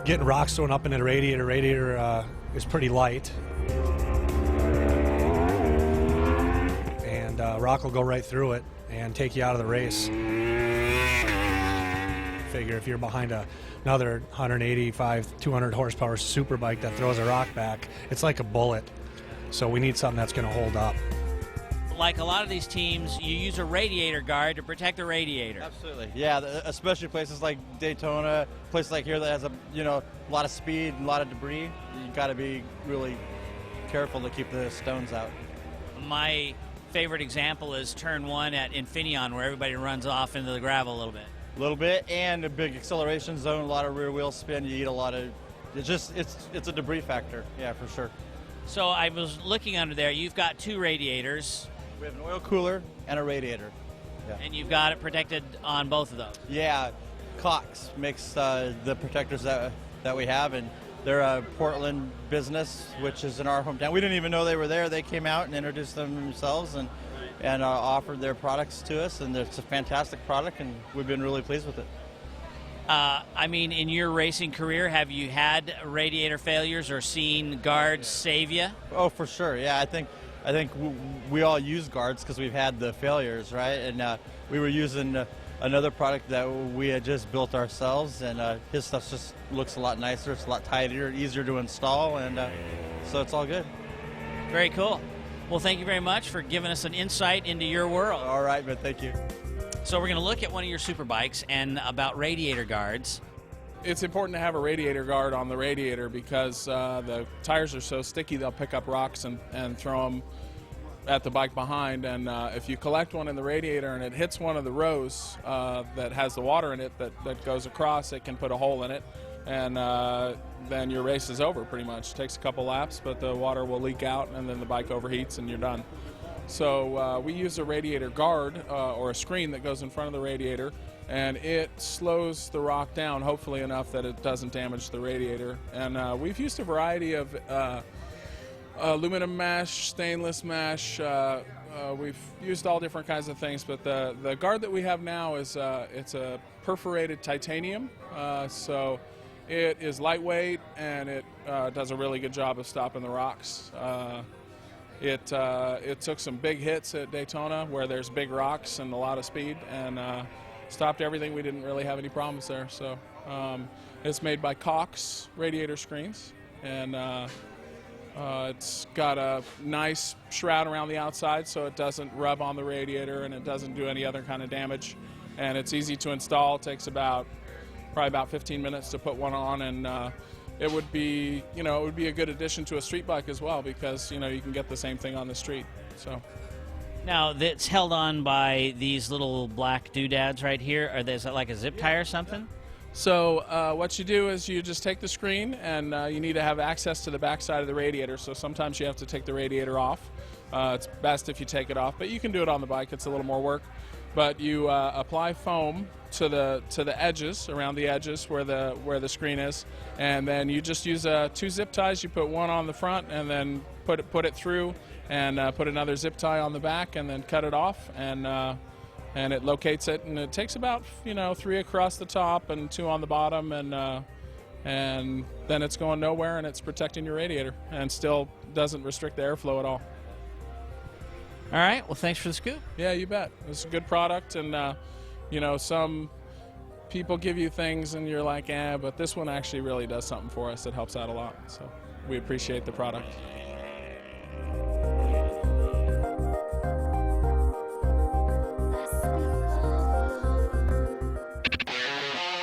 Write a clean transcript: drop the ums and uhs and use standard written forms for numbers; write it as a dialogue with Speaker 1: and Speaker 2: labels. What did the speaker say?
Speaker 1: getting rocks thrown up into the radiator. Radiator is pretty light, and rock will go right through it and take you out of the race. Figure if you're behind another 185, 200 horsepower super bike that throws a rock back, it's like a bullet. So we need something that's going to hold up.
Speaker 2: Like a lot of these teams, you use a radiator guard to protect the radiator.
Speaker 3: Absolutely, yeah. Especially places like Daytona, places like here that has a lot of speed and a lot of debris. You got to be really careful to keep the stones out.
Speaker 2: My favorite example is turn 1 at Infineon, where everybody runs off into the gravel a little bit.
Speaker 3: A little bit, and a big acceleration zone, a lot of rear wheel spin. You eat a lot of. It's a debris factor. Yeah, for sure.
Speaker 2: So I was looking under there. You've got 2 radiators.
Speaker 3: We have an oil cooler and a radiator. Yeah.
Speaker 2: And you've got it protected on both of those.
Speaker 3: Yeah, Cox makes the protectors that we have, and they're a Portland business, which is in our hometown. We didn't even know they were there. They came out and introduced themselves and offered their products to us, and it's a fantastic product, and we've been really pleased with it.
Speaker 2: I mean, in your racing career, have you had radiator failures or seen guards save you?
Speaker 3: Oh, for sure. Yeah, I think we all use guards because we've had the failures, right? And we were using another product that we had just built ourselves, and his stuff just looks a lot nicer. It's a lot tighter, easier to install, and so it's all good.
Speaker 2: Very cool. Well, thank you very much for giving us an insight into your world.
Speaker 3: All right, man. Thank you.
Speaker 2: So we're going to look at one of your super bikes and about radiator guards.
Speaker 4: It's important to have a radiator guard on the radiator because the tires are so sticky they'll pick up rocks and throw them at the bike behind. And if you collect one in the radiator and it hits one of the rows that has the water in it that goes across, it can put a hole in it. And then your race is over pretty much. It takes a couple laps, but the water will leak out and then the bike overheats and you're done. So we use a radiator guard or a screen that goes in front of the radiator, and it slows the rock down, hopefully enough that it doesn't damage the radiator. And we've used a variety of aluminum mesh, stainless mesh. We've used all different kinds of things, but the guard that we have now is it's a perforated titanium, so it is lightweight and it does a really good job of stopping the rocks. It took some big hits at Daytona where there's big rocks and a lot of speed, and stopped everything. We didn't really have any problems there. So it's made by Cox radiator screens, and it's got a nice shroud around the outside so it doesn't rub on the radiator and it doesn't do any other kind of damage. And it's easy to install. It takes probably about 15 minutes to put one on, and it would be a good addition to a street bike as well because you can get the same thing on the street. So
Speaker 2: now that's held on by these little black doodads right here. Is that like a zip tie or something?
Speaker 4: So what you do is you just take the screen, and you need to have access to the back side of the radiator. So sometimes you have to take the radiator off. It's best if you take it off, but you can do it on the bike. It's a little more work. But you apply foam to the edges, around the edges where the screen is, and then you just use 2 zip ties. You put one on the front, and then put it through, and put another zip tie on the back, and then cut it off, and it locates it, and it takes about 3 across the top and 2 on the bottom, and then it's going nowhere, and it's protecting your radiator, and still doesn't restrict the airflow at all.
Speaker 2: All right. Well, thanks for the scoop.
Speaker 4: Yeah, you bet. It's a good product, and some people give you things and you're like, but this one actually really does something for us. It helps out a lot. So we appreciate the product.